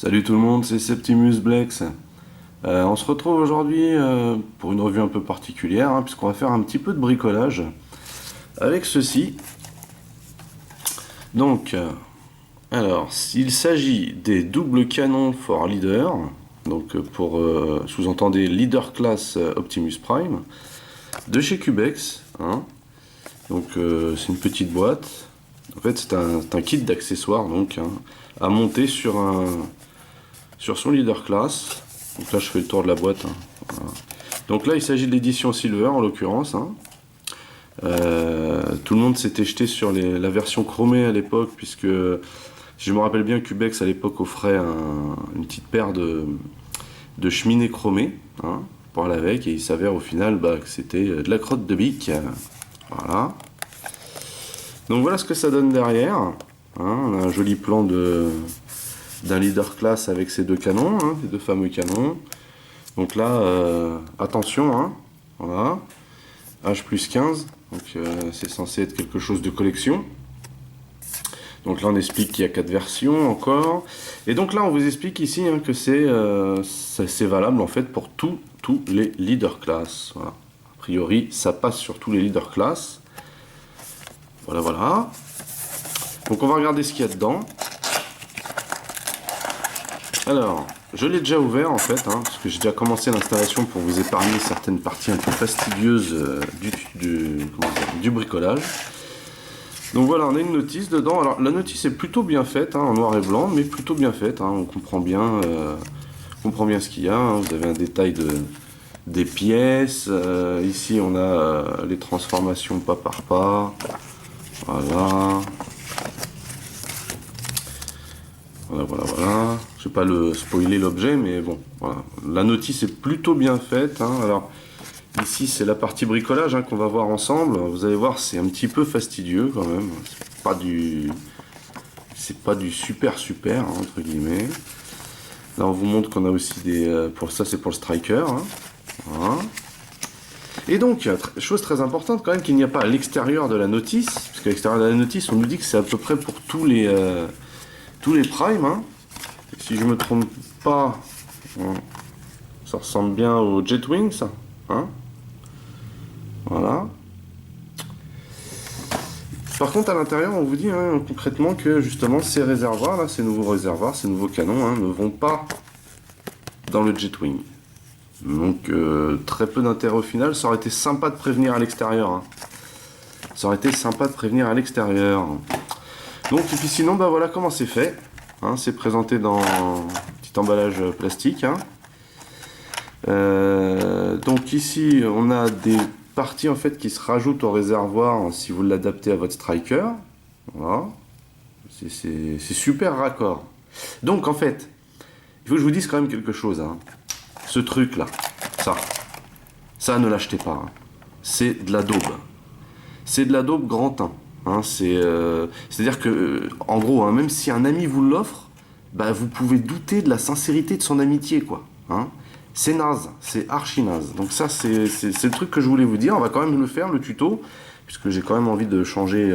Salut tout le monde, c'est Septimus Blex. On se retrouve aujourd'hui pour une revue un peu particulière, puisqu'on va faire un petit peu de bricolage avec ceci. Donc, alors, il s'agit des doubles canons for leader, donc pour sous-entendez leader class Optimus Prime, de chez Cubex. Donc, c'est une petite boîte. En fait, c'est un kit d'accessoires donc à monter sur son leader class. Donc là je fais le tour de la boîte. Voilà. Donc là il s'agit de l'édition Silver en l'occurrence. Tout le monde s'était jeté sur la version chromée à l'époque, puisque si je me rappelle bien, Cubex à l'époque offrait une petite paire de cheminées chromées pour aller avec, et il s'avère au final que c'était de la crotte de bique. Voilà. Donc voilà ce que ça donne derrière. On a un joli plan d'un leader class avec ces deux canons, ces deux fameux canons. Donc là, attention, voilà, H plus 15, donc c'est censé être quelque chose de collection. Donc là on explique qu'il y a 4 versions encore. Et donc là on vous explique ici que c'est valable en fait pour tous les leader class. Voilà. A priori ça passe sur tous les leader class. Voilà. Donc on va regarder ce qu'il y a dedans. Alors, je l'ai déjà ouvert en fait, parce que j'ai déjà commencé l'installation pour vous épargner certaines parties un peu fastidieuses du bricolage. Donc voilà, on a une notice dedans. Alors la notice est plutôt bien faite, en noir et blanc, mais plutôt bien faite. On comprend bien ce qu'il y a. Vous avez un détail des pièces. Ici, on a les transformations pas par pas. Voilà. Voilà. Je vais pas spoiler l'objet, mais bon, voilà. La notice est plutôt bien faite. Alors, ici, c'est la partie bricolage qu'on va voir ensemble. Vous allez voir, c'est un petit peu fastidieux quand même. C'est pas du super, entre guillemets. Là, on vous montre qu'on a aussi pour ça, c'est pour le striker. Voilà. Et donc, chose très importante quand même, qu'il n'y a pas à l'extérieur de la notice, parce qu'à l'extérieur de la notice, on nous dit que c'est à peu près pour tous les primes. Si je me trompe pas, ça ressemble bien au Jetwing, ça. Voilà. Par contre, à l'intérieur, on vous dit concrètement que justement ces réservoirs, là, ces nouveaux réservoirs, ces nouveaux canons, ne vont pas dans le Jetwing. Donc, très peu d'intérêt au final. Ça aurait été sympa de prévenir à l'extérieur. Ça aurait été sympa de prévenir à l'extérieur. Donc, et puis sinon, voilà comment c'est fait. C'est présenté dans un petit emballage plastique. Donc ici, on a des parties en fait qui se rajoutent au réservoir si vous l'adaptez à votre striker. Voilà. C'est super raccord. Donc en fait, il faut que je vous dise quand même quelque chose. Ce truc là, ça ne l'achetez pas. C'est de la daube. C'est de la daube grand 1. C'est-à-dire que, en gros, même si un ami vous l'offre, vous pouvez douter de la sincérité de son amitié, quoi. C'est naze, c'est archi naze. Donc ça, c'est le truc que je voulais vous dire. On va quand même le faire, le tuto, puisque j'ai quand même envie de changer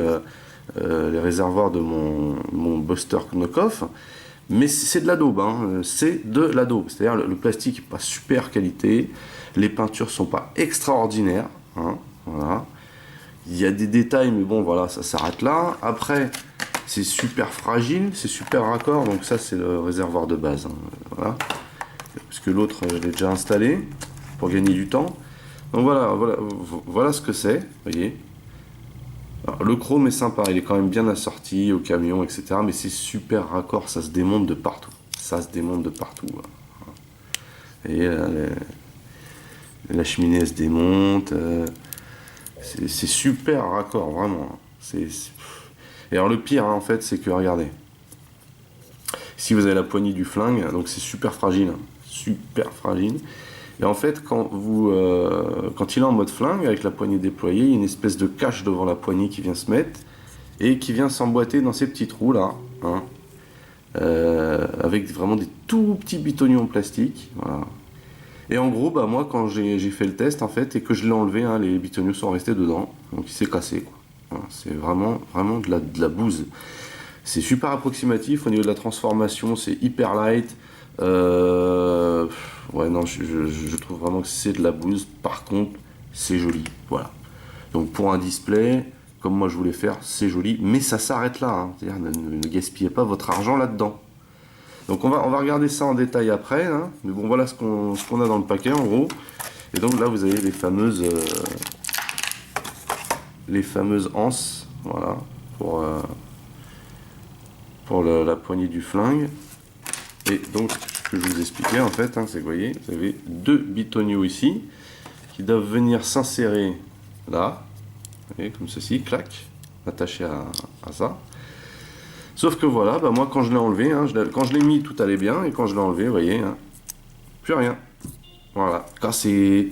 les réservoirs de mon Buster Knockoff. Mais c'est de la daube, c'est de la daube. C'est-à-dire le plastique n'est pas super qualité, les peintures sont pas extraordinaires, voilà. Il y a des détails, mais bon, voilà, ça s'arrête là. Après, c'est super fragile, c'est super raccord, donc ça, c'est le réservoir de base. Voilà. Parce que l'autre, je l'ai déjà installé pour gagner du temps. Donc voilà ce que c'est, vous voyez. Alors, le chrome est sympa, il est quand même bien assorti au camion, etc. Mais c'est super raccord, ça se démonte de partout. Et la cheminée, elle se démonte. C'est super raccord, vraiment. Et alors le pire, en fait, c'est que, regardez, si vous avez la poignée du flingue, donc c'est super fragile. Et en fait, quand il est en mode flingue, avec la poignée déployée, il y a une espèce de cache devant la poignée qui vient se mettre, et qui vient s'emboîter dans ces petits trous là, avec vraiment des tout petits bitonions en plastique, voilà. Et en gros, moi, quand j'ai fait le test, en fait, et que je l'ai enlevé, les bitoniaux sont restés dedans. Donc, il s'est cassé, quoi. Voilà, c'est vraiment de la bouse. C'est super approximatif au niveau de la transformation, c'est hyper light. Ouais, non, je trouve vraiment que c'est de la bouse. Par contre, c'est joli. Voilà. Donc pour un display, comme moi je voulais faire, c'est joli, mais ça s'arrête là. Hein. C'est-à-dire, ne gaspillez pas votre argent là-dedans. Donc on va regarder ça en détail après. Hein. Mais bon, voilà ce qu'on a dans le paquet en gros. Et donc là, vous avez les fameuses anses. Voilà. Pour la poignée du flingue. Et donc, ce que je vous expliquais en fait, hein, c'est que vous voyez, vous avez deux bitonio ici qui doivent venir s'insérer là, vous voyez, comme ceci, clac, attaché à ça. Sauf que voilà, bah moi quand je l'ai enlevé, hein, quand je l'ai mis, tout allait bien, et quand je l'ai enlevé, vous voyez, hein, plus rien. Voilà, quand c'est...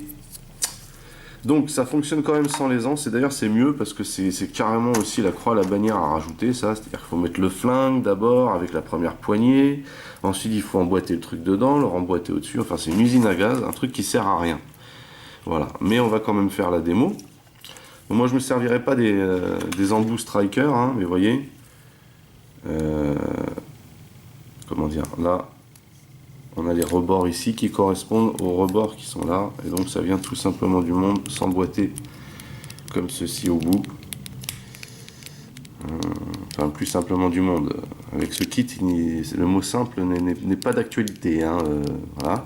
Donc ça fonctionne quand même sans les anses, et d'ailleurs c'est mieux parce que c'est carrément aussi la croix, la bannière à rajouter, ça, c'est-à-dire qu'il faut mettre le flingue d'abord avec la première poignée, ensuite il faut emboîter le truc dedans, le remboîter au-dessus, enfin c'est une usine à gaz, un truc qui sert à rien. Voilà, mais on va quand même faire la démo. Donc, moi je me servirai pas des embouts striker, hein, mais vous voyez, comment dire, là, on a les rebords ici qui correspondent aux rebords qui sont là. Et donc ça vient tout simplement du monde s'emboîter comme ceci au bout. Enfin, plus simplement du monde. Avec ce kit, le mot simple n'est pas d'actualité. Hein, voilà.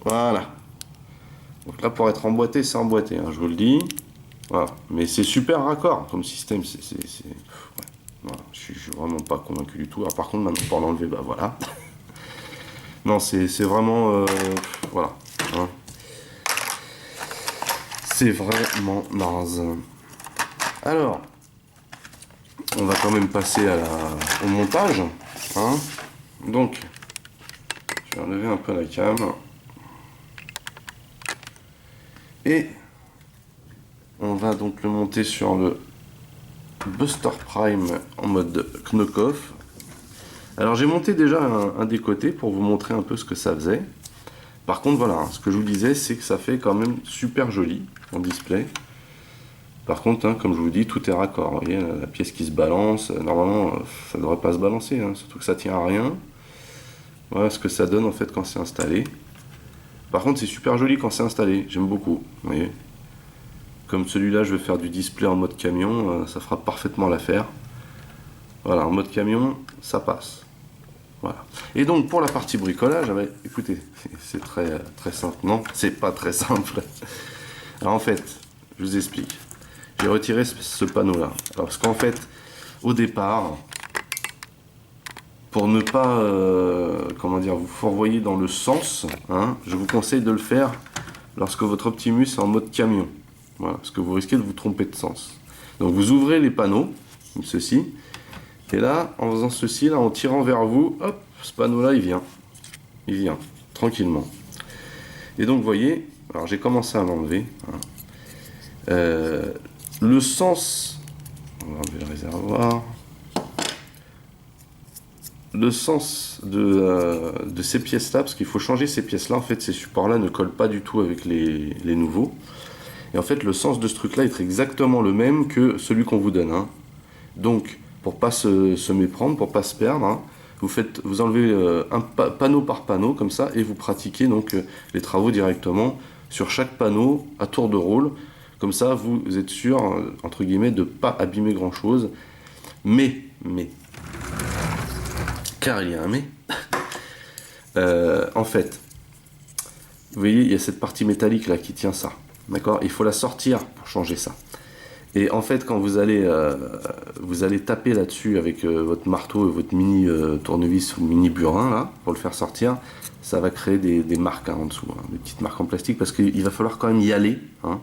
Voilà. Donc là, pour être emboîté, c'est emboîté, hein, je vous le dis. Voilà. Mais c'est super raccord comme système. Ouais. Voilà. Je suis vraiment pas convaincu du tout. Alors, par contre, maintenant, pour l'enlever, bah voilà. Non, c'est vraiment... voilà. Hein. C'est vraiment naze. Alors, on va quand même passer au montage. Hein. Donc, je vais enlever un peu la cam. Et on va donc le monter sur le Buster Prime en mode Knockoff. Alors j'ai monté déjà un des côtés pour vous montrer un peu ce que ça faisait. Par contre voilà, ce que je vous disais, c'est que ça fait quand même super joli en display. Par contre, hein, comme je vous dis, tout est raccord. Vous voyez, la pièce qui se balance, normalement ça ne devrait pas se balancer, hein, surtout que ça tient à rien. Voilà ce que ça donne en fait quand c'est installé. Par contre c'est super joli quand c'est installé, j'aime beaucoup. Vous voyez. Comme celui-là, je vais faire du display en mode camion, ça fera parfaitement l'affaire. Voilà, en mode camion, ça passe. Voilà. Et donc, pour la partie bricolage, écoutez, c'est très, très simple. Non, c'est pas très simple. Alors, en fait, je vous explique. J'ai retiré ce panneau-là. Parce qu'en fait, au départ, pour ne pas, comment dire, vous fourvoyer dans le sens, hein, je vous conseille de le faire lorsque votre Optimus est en mode camion. Voilà, parce que vous risquez de vous tromper de sens. Donc vous ouvrez les panneaux, comme ceci, et là, en faisant ceci, là, en tirant vers vous, hop, ce panneau-là, il vient, tranquillement. Et donc, vous voyez, alors j'ai commencé à l'enlever. Hein. Le sens, on va enlever le réservoir. Le sens de ces pièces-là, parce qu'il faut changer ces pièces-là, en fait, ces supports-là ne collent pas du tout avec les nouveaux. Et en fait, le sens de ce truc-là est exactement le même que celui qu'on vous donne. Hein. Donc, pour pas se méprendre, pour pas se perdre, hein, vous enlevez un panneau par panneau, comme ça, et vous pratiquez donc les travaux directement sur chaque panneau à tour de rôle. Comme ça, vous êtes sûr, entre guillemets, de ne pas abîmer grand-chose. Mais, car il y a un mais, en fait, vous voyez, il y a cette partie métallique là qui tient ça. D'accord, il faut la sortir pour changer ça. Et en fait, quand vous allez taper là-dessus avec votre marteau et votre mini tournevis ou mini burin là, pour le faire sortir, ça va créer des marques hein, en dessous, hein, des petites marques en plastique, parce qu'il va falloir quand même y aller hein,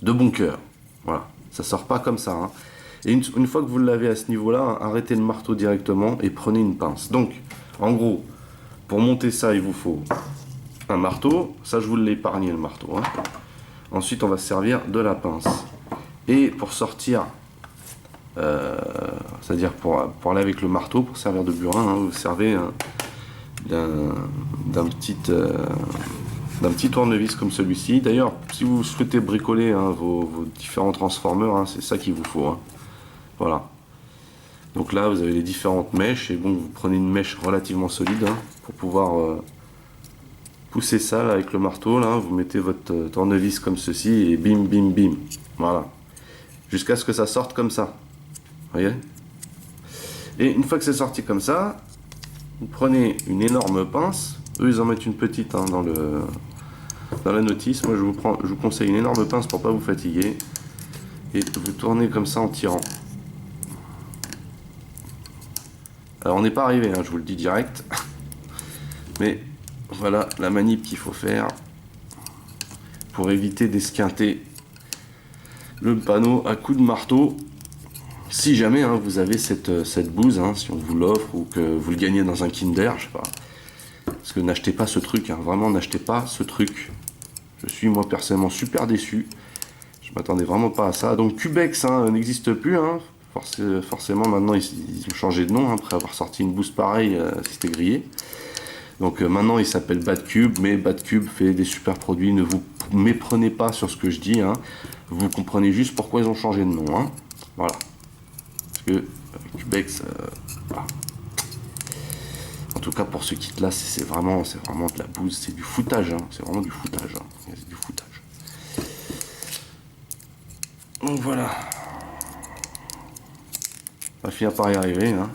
de bon cœur. Voilà, ça sort pas comme ça. Hein. Et une fois que vous l'avez à ce niveau-là, arrêtez le marteau directement et prenez une pince. Donc, en gros, pour monter ça, il vous faut un marteau. Ça, je vous l'ai épargné le marteau. Hein. Ensuite, on va se servir de la pince. Et pour sortir, c'est-à-dire pour aller avec le marteau, pour servir de burin, hein, vous servez d'un petit... d'un petit tournevis comme celui-ci. D'ailleurs, si vous souhaitez bricoler hein, vos différents transformeurs, hein, c'est ça qu'il vous faut. Hein. Voilà. Donc là, vous avez les différentes mèches, et bon, vous prenez une mèche relativement solide hein, pour pouvoir pousser ça là, avec le marteau. Là, vous mettez votre tournevis comme ceci, et bim, bim, bim. Voilà. Jusqu'à ce que ça sorte comme ça. Vous voyez? Et une fois que c'est sorti comme ça, vous prenez une énorme pince. Eux, ils en mettent une petite hein, dans la notice. Moi, je vous conseille une énorme pince pour pas vous fatiguer. Et vous tournez comme ça en tirant. Alors, on n'est pas arrivé, hein, je vous le dis direct. Mais voilà la manip qu'il faut faire pour éviter d'esquinter le panneau à coups de marteau. Si jamais hein, vous avez cette bouse, hein, si on vous l'offre ou que vous le gagnez dans un Kinder, je sais pas. Parce que n'achetez pas ce truc, hein, vraiment n'achetez pas ce truc. Je suis moi personnellement super déçu. Je m'attendais vraiment pas à ça. Donc Cubex hein, n'existe plus. Hein. Forcément maintenant ils ont changé de nom. Hein, après avoir sorti une bouse pareille, c'était grillé. Donc maintenant il s'appelle Badcube, mais Badcube fait des super produits. Ne vous méprenez pas sur ce que je dis. Hein. Vous comprenez juste pourquoi ils ont changé de nom. Hein. Voilà. Parce que Cubex, voilà. En tout cas pour ce kit là, c'est vraiment de la bouse, c'est du foutage. Hein. C'est vraiment du foutage. Hein. C'est du foutage. Donc voilà. On va finir par y arriver. Hein.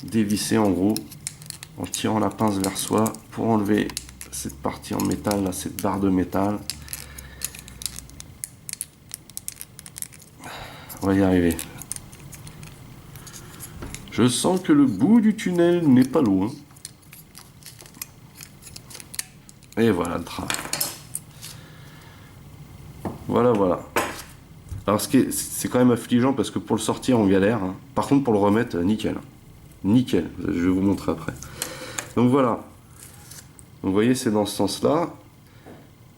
Dévisser en gros en tirant la pince vers soi pour enlever cette partie en métal là, cette barre de métal. On va y arriver. Je sens que le bout du tunnel n'est pas loin. Et voilà le travail. Voilà, voilà. Alors c'est quand même affligeant parce que pour le sortir on galère. Hein. Par contre pour le remettre, nickel. Nickel, je vais vous montrer après. Donc voilà. Donc, vous voyez, c'est dans ce sens-là.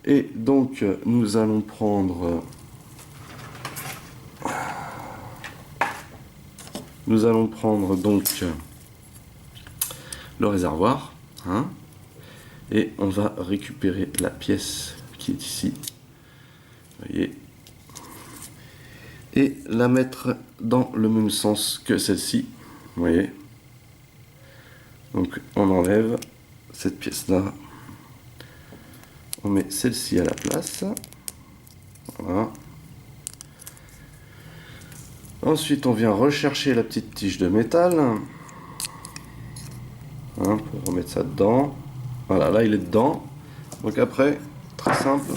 Et donc, nous allons prendre... donc le réservoir. Hein, et on va récupérer la pièce qui est ici. Vous voyez. Et la mettre dans le même sens que celle-ci. Vous voyez. Donc on enlève cette pièce là, on met celle-ci à la place, voilà. Ensuite on vient rechercher la petite tige de métal hein, pour remettre ça dedans. Voilà, là il est dedans. Donc après, très simple,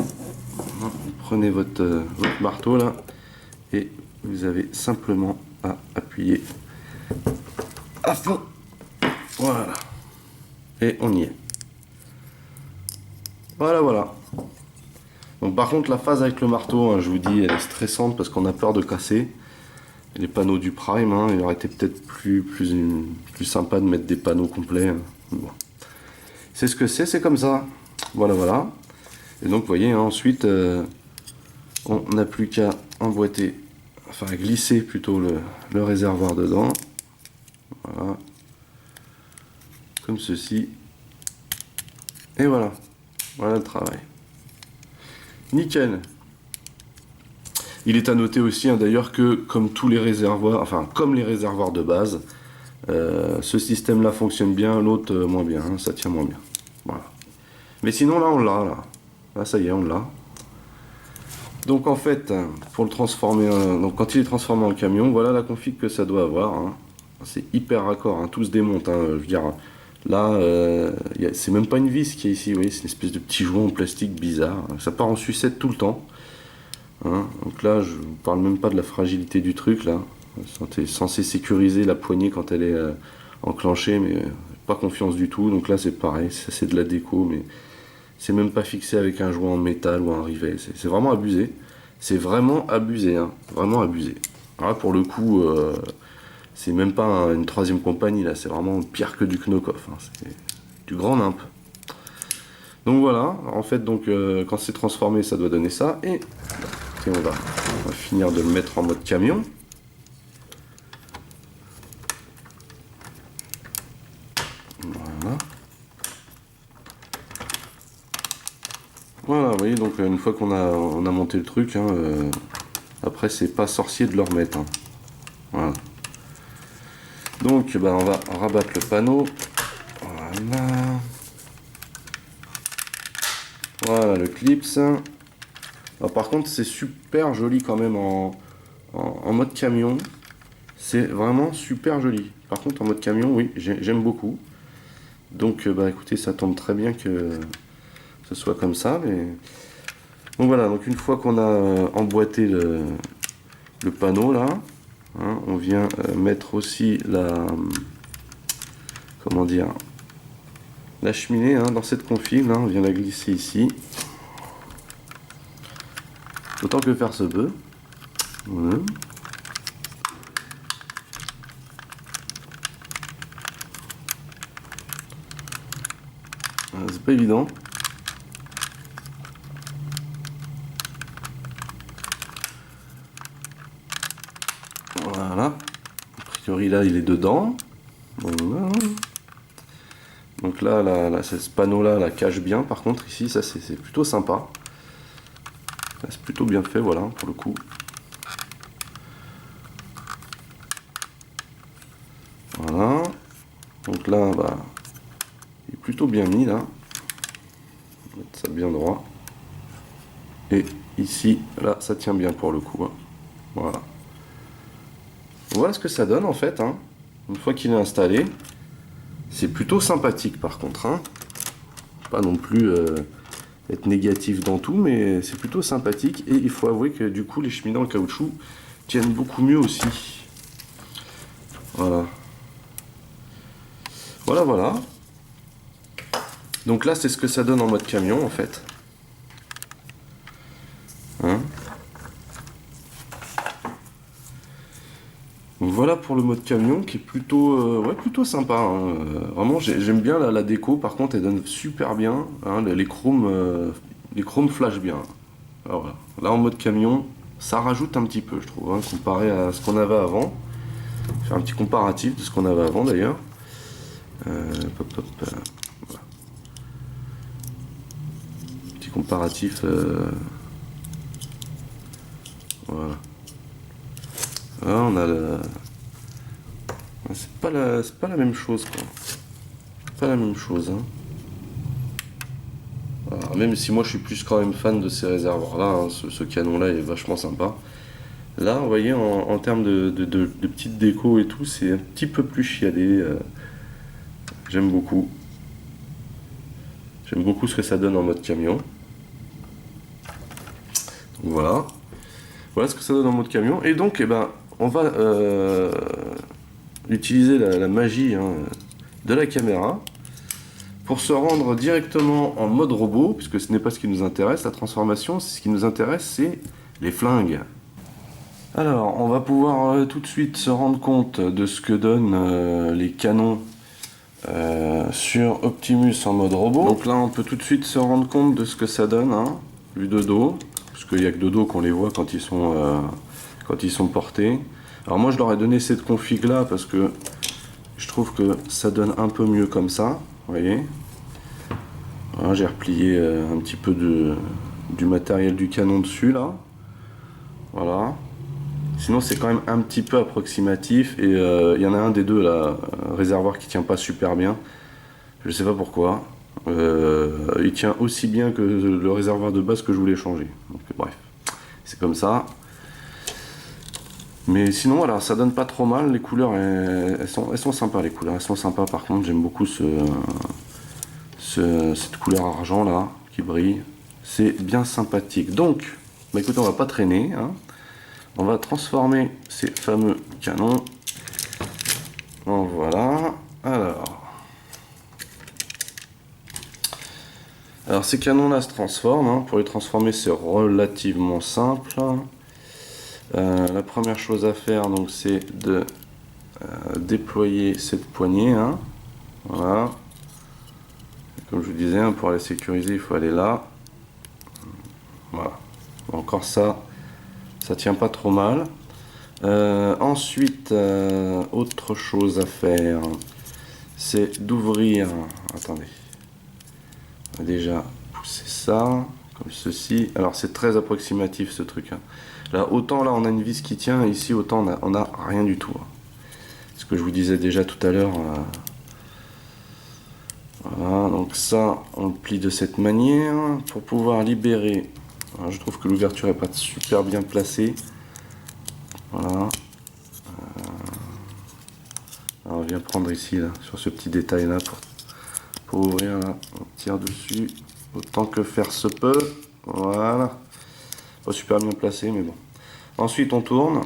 vous prenez votre marteau là et vous avez simplement à appuyer à fond. Voilà. Et on y est. Voilà, voilà. Donc par contre, la phase avec le marteau, hein, je vous dis, elle est stressante parce qu'on a peur de casser. Les panneaux du Prime, hein, il aurait été peut-être plus sympa de mettre des panneaux complets. Hein. Bon. C'est ce que c'est comme ça. Voilà, voilà. Et donc, vous voyez, hein, ensuite, on n'a plus qu'à emboîter, enfin glisser plutôt le réservoir dedans. Voilà. Comme ceci. Et voilà. Voilà le travail. Nickel. Il est à noter aussi hein, d'ailleurs que comme tous les réservoirs, enfin comme les réservoirs de base, ce système là fonctionne bien, l'autre moins bien, hein, ça tient moins bien. Voilà. Mais sinon là on l'a, là ça y est on l'a. Donc en fait, pour le transformer, donc quand il est transformé en camion, voilà la config que ça doit avoir. Hein. C'est hyper raccord, hein, tout se démonte. Hein, je veux dire, là, c'est même pas une vis qui est ici, vous voyez, c'est une espèce de petit jouet en plastique bizarre. Ça part en sucette tout le temps. Hein, donc là, je vous parle même pas de la fragilité du truc là. C'est censé sécuriser la poignée quand elle est enclenchée, mais pas confiance du tout. Donc là, c'est pareil, c'est de la déco, mais c'est même pas fixé avec un jouet en métal ou un rivet. C'est vraiment abusé. C'est vraiment abusé, hein, vraiment abusé. Alors là, pour le coup, c'est même pas une troisième compagnie là. C'est vraiment pire que du Knock-Off. Hein, c'est du grand nimp. Donc voilà. En fait, donc quand c'est transformé, ça doit donner ça. Et on va finir de le mettre en mode camion. Voilà. vous voyez, donc une fois on a monté le truc, hein, après c'est pas sorcier de le remettre. Hein. Voilà. Donc on va rabattre le panneau. Voilà. Voilà le clips. Alors, par contre c'est super joli quand même en mode camion. C'est vraiment super joli. Par contre en mode camion, oui, j'aime beaucoup. Donc écoutez, ça tombe très bien que ce soit comme ça. Mais... Donc voilà, donc une fois qu'on a emboîté le panneau là, hein, on vient mettre aussi comment dire, la cheminée hein, dans cette config, là, on vient la glisser ici. Autant que faire se peut. Voilà. C'est pas évident. Voilà. A priori là il est dedans. Voilà. Donc là, ce panneau là la cache bien. Par contre ici ça c'est plutôt sympa. C'est plutôt bien fait, voilà, pour le coup. Voilà. Donc là il est plutôt bien mis là. Mettre ça bien droit. Et ici, là, ça tient bien pour le coup. Hein. Voilà. Voilà ce que ça donne en fait. Hein. Une fois qu'il est installé, c'est plutôt sympathique par contre. Hein. Pas non plus être négatif dans tout, mais c'est plutôt sympathique. Et il faut avouer que du coup, les cheminées en caoutchouc tiennent beaucoup mieux aussi. Voilà. Voilà, voilà. Donc là, c'est ce que ça donne en mode camion en fait. Hein? Voilà pour le mode camion qui est plutôt, ouais, plutôt sympa. Hein. Vraiment, j'aime bien la déco. Par contre, elle donne super bien. Hein, les chromes flashent bien. Alors, voilà. Là, en mode camion, ça rajoute un petit peu, je trouve, hein, comparé à ce qu'on avait avant. Faire un petit comparatif de ce qu'on avait avant d'ailleurs. Voilà. Petit comparatif. Voilà. Là, on a le. C'est pas la même chose quoi. Pas la même chose. Hein. Alors, même si moi je suis plus quand même fan de ces réservoirs là, hein, ce canon là est vachement sympa. Là, vous voyez, en termes de petites déco et tout, c'est un petit peu plus chiadé. J'aime beaucoup. J'aime beaucoup ce que ça donne en mode camion. Donc, voilà. Voilà ce que ça donne en mode camion. Et donc, on va utiliser la magie hein, de la caméra pour se rendre directement en mode robot, puisque ce n'est pas ce qui nous intéresse, la transformation. Ce qui nous intéresse, c'est les flingues. Alors, on va pouvoir tout de suite se rendre compte de ce que donnent les canons sur Optimus en mode robot. Donc là, on peut tout de suite se rendre compte de ce que ça donne, hein, vu de dos, parce qu'il n'y a que de dos qu'on les voit quand ils sont portés. Alors moi, je leur ai donné cette config là parce que je trouve que ça donne un peu mieux comme ça, vous voyez. Voilà, j'ai replié un petit peu du matériel du canon dessus là. Voilà. Sinon c'est quand même un petit peu approximatif et il y en a un des deux là, réservoir qui tient pas super bien. Je sais pas pourquoi. Il tient aussi bien que le réservoir de base que je voulais changer. Donc bref, c'est comme ça. Mais sinon voilà, ça donne pas trop mal. Les couleurs elles sont sympas, les couleurs elles sont sympas. Par contre j'aime beaucoup cette couleur argent là qui brille. C'est bien sympathique. Donc écoutez, on va pas traîner. Hein. On va transformer ces fameux canons. En voilà. Alors ces canons là se transforment. Hein. Pour les transformer c'est relativement simple. La première chose à faire donc c'est de déployer cette poignée. Hein. Voilà. Comme je vous disais, hein, pour la sécuriser il faut aller là. Voilà. Encore ça. Ça tient pas trop mal. Ensuite, autre chose à faire, c'est d'ouvrir. Attendez. On va déjà pousser ça. comme ceci. Alors c'est très approximatif ce truc. Hein. Là, autant là on a une vis qui tient, ici autant on a rien du tout. Hein. Ce que je vous disais déjà tout à l'heure. Voilà, donc ça on le plie de cette manière pour pouvoir libérer. Alors, je trouve que l'ouverture est pas super bien placée. Voilà. Alors, on vient prendre ici là, sur ce petit détail là pour ouvrir là. On tire dessus autant que faire se peut. Voilà. Pas super bien placé mais bon. Ensuite on tourne.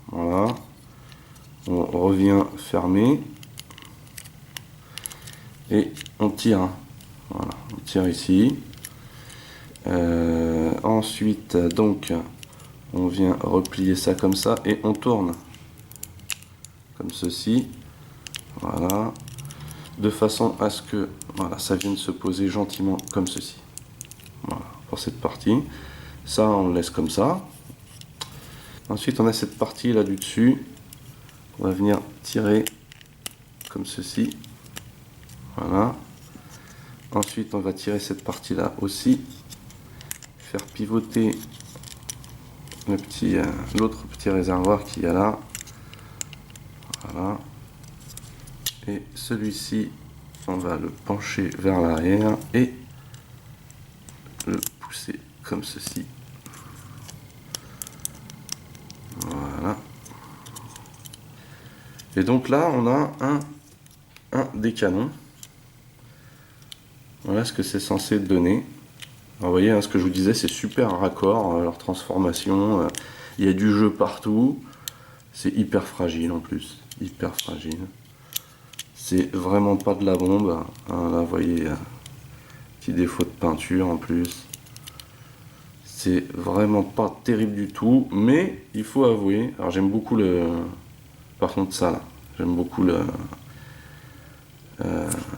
Voilà. On revient fermer. Et on tire. Hein. Voilà. On tire ici. Ensuite donc on vient replier ça comme ça et on tourne. Comme ceci. Voilà. De façon à ce que voilà, ça vienne se poser gentiment comme ceci. Voilà, pour cette partie. Ça, on le laisse comme ça. Ensuite, on a cette partie là du dessus. On va venir tirer comme ceci. Voilà. Ensuite, on va tirer cette partie là aussi. Faire pivoter l'autre petit réservoir qu'il y a là. Voilà. Et celui-ci, on va le pencher vers l'arrière et le pousser comme ceci. Voilà. Et donc là, on a un des canons. Voilà ce que c'est censé donner. Alors, vous voyez, hein, ce que je vous disais, c'est super raccord, leur transformation. Il y a du jeu partout. C'est hyper fragile en plus. Hyper fragile. C'est vraiment pas de la bombe. Hein, là, vous voyez, petit défaut de peinture en plus. C'est vraiment pas terrible du tout. Mais il faut avouer, alors j'aime beaucoup par contre ça là. J'aime beaucoup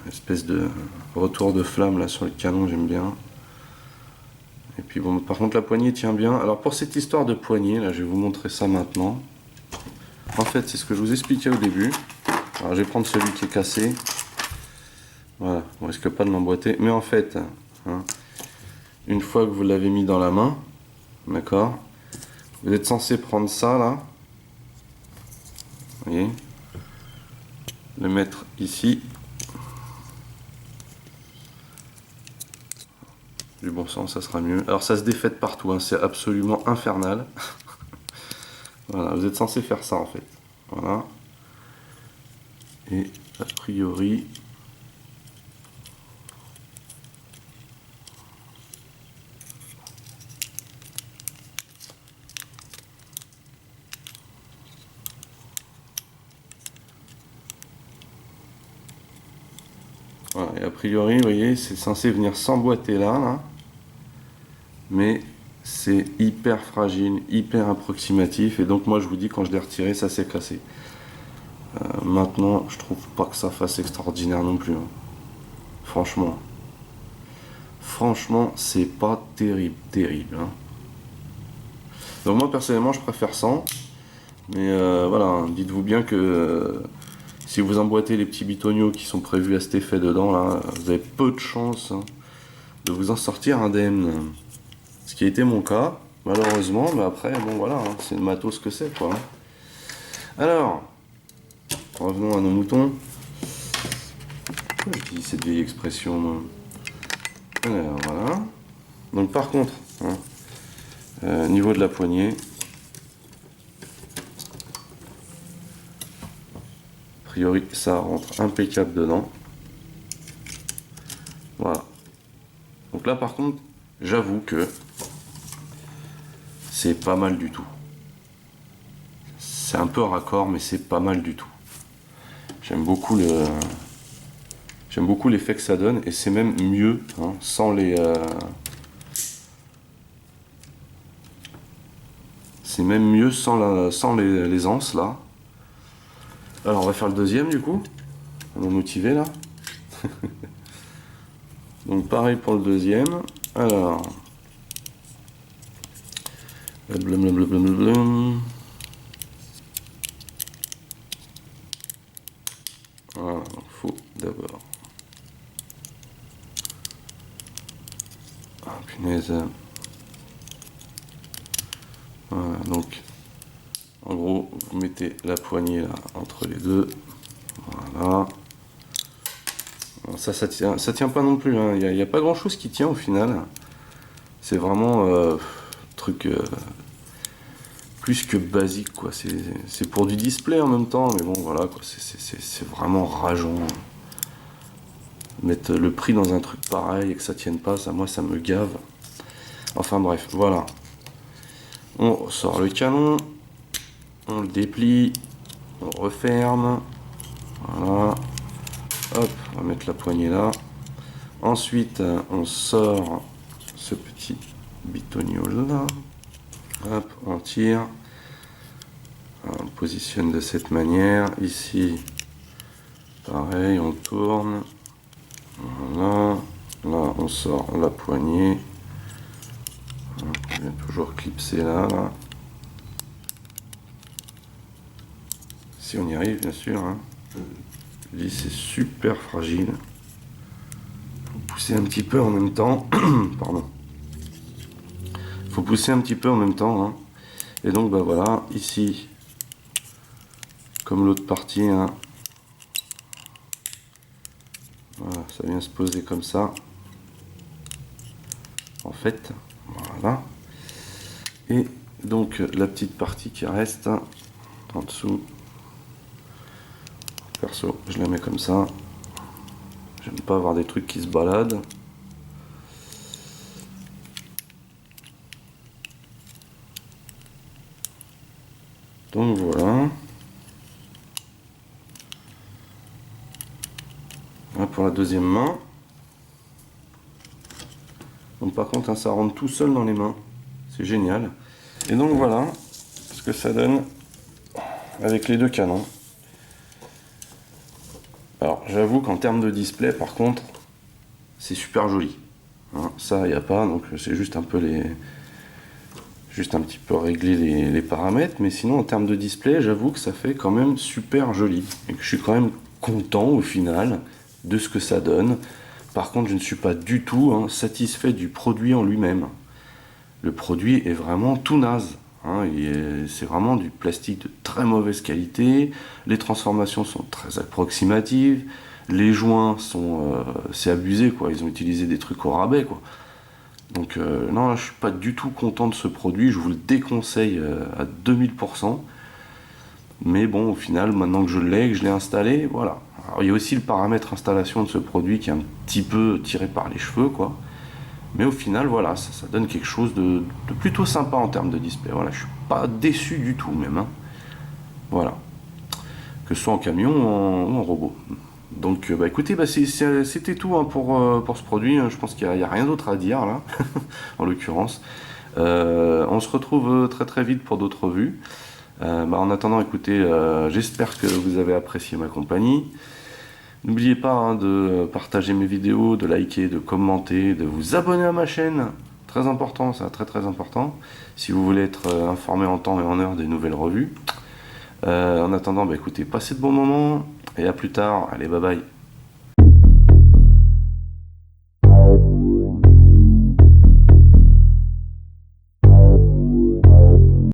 espèce de retour de flamme là sur le canon, j'aime bien. Et puis bon, par contre la poignée tient bien. Alors pour cette histoire de poignée, là je vais vous montrer ça maintenant. En fait c'est ce que je vous expliquais au début. Alors je vais prendre celui qui est cassé. Voilà, on risque pas de l'emboîter. Mais en fait, hein, une fois que vous l'avez mis dans la main, d'accord, vous êtes censé prendre ça là. Vous voyez, le mettre ici. Du bon sens, ça sera mieux. Alors ça se défait de partout, hein, c'est absolument infernal. Voilà, vous êtes censé faire ça en fait. Voilà. Et a priori, voilà, et a priori, vous voyez, c'est censé venir s'emboîter là, hein. Mais c'est hyper fragile, hyper approximatif, et donc moi je vous dis, quand je l'ai retiré, ça s'est cassé. Maintenant, je trouve pas que ça fasse extraordinaire non plus. Hein. Franchement. Franchement, c'est pas terrible, terrible. Hein. Donc moi personnellement, je préfère sans. Mais voilà, hein, dites-vous bien que si vous emboîtez les petits bitoniaux qui sont prévus à cet effet dedans, là, vous avez peu de chance hein, de vous en sortir indemne. Ce qui a été mon cas, malheureusement, mais après, bon voilà, hein, c'est le matos que c'est quoi. Hein. Alors, revenons à nos moutons. Pourquoi je dis cette vieille expression moi. Alors voilà. Donc par contre, hein, niveau de la poignée, a priori ça rentre impeccable dedans. Voilà. Donc là par contre, j'avoue que c'est pas mal du tout. C'est un peu raccord, mais c'est pas mal du tout. J'aime beaucoup l'effet que ça donne, et c'est même mieux hein, sans les. C'est même mieux sans les anses là. Alors on va faire le deuxième du coup. On va motiver là. Donc pareil pour le deuxième. Alors. Blablabla. Voilà, il faut d'abord. Ah punaise. Voilà, donc en gros, vous mettez la poignée là entre les deux. Voilà. Alors ça tient pas non plus. Il n'y a pas grand chose qui tient au final. C'est vraiment truc plus que basique quoi. C'est pour du display en même temps, mais bon voilà quoi. C'est vraiment rageant. Mettre le prix dans un truc pareil et que ça tienne pas, ça moi ça me gave. Enfin bref, voilà. On sort le canon, on le déplie, on referme. Voilà. Hop, on va mettre la poignée là. Ensuite, on sort ce petit bitonio là. Hop, on tire. On positionne de cette manière. Ici, pareil, on tourne. Voilà. Là, on sort la poignée. On vient toujours clipser là. Si on y arrive, bien sûr. Je dis, c'est super fragile. Faut pousser un petit peu en même temps. Pardon. Faut pousser un petit peu en même temps. Et donc, bah voilà, ici, comme l'autre partie, voilà, ça vient se poser comme ça. En fait, voilà. Et donc, la petite partie qui reste en dessous. Perso, je la mets comme ça. J'aime pas avoir des trucs qui se baladent. Donc voilà. Voilà pour la deuxième main. Donc par contre, ça rentre tout seul dans les mains. C'est génial. Et donc voilà ce que ça donne avec les deux canons. Alors j'avoue qu'en termes de display, par contre, c'est super joli. Ça, il n'y a pas, donc c'est juste un peu juste un petit peu régler les paramètres, mais sinon en termes de display, j'avoue que ça fait quand même super joli et que je suis quand même content au final de ce que ça donne. Par contre, je ne suis pas du tout satisfait du produit en lui-même. Le produit est vraiment tout naze. C'est vraiment du plastique de très mauvaise qualité. Les transformations sont très approximatives. Les joints c'est abusé quoi. Ils ont utilisé des trucs au rabais quoi. Donc non, là, je suis pas du tout content de ce produit. Je vous le déconseille à 2000%. Mais bon, au final, maintenant que je l'ai, que je l'ai installé, voilà. Alors, il y a aussi le paramètre installation de ce produit qui est un petit peu tiré par les cheveux, quoi. Mais au final, voilà, ça donne quelque chose de plutôt sympa en termes de display. Voilà, je suis pas déçu du tout même. Voilà. Que ce soit en camion ou en robot. Donc, bah écoutez, c'était tout pour ce produit. Je pense qu'il n'y a rien d'autre à dire là, en l'occurrence. On se retrouve très très vite pour d'autres revues. En attendant, écoutez, j'espère que vous avez apprécié ma compagnie. N'oubliez pas de partager mes vidéos, de liker, de commenter, de vous abonner à ma chaîne. Très important, ça, très très important. Si vous voulez être informé en temps et en heure des nouvelles revues. En attendant, écoutez, passez de bons moments et à plus tard. Allez, bye bye.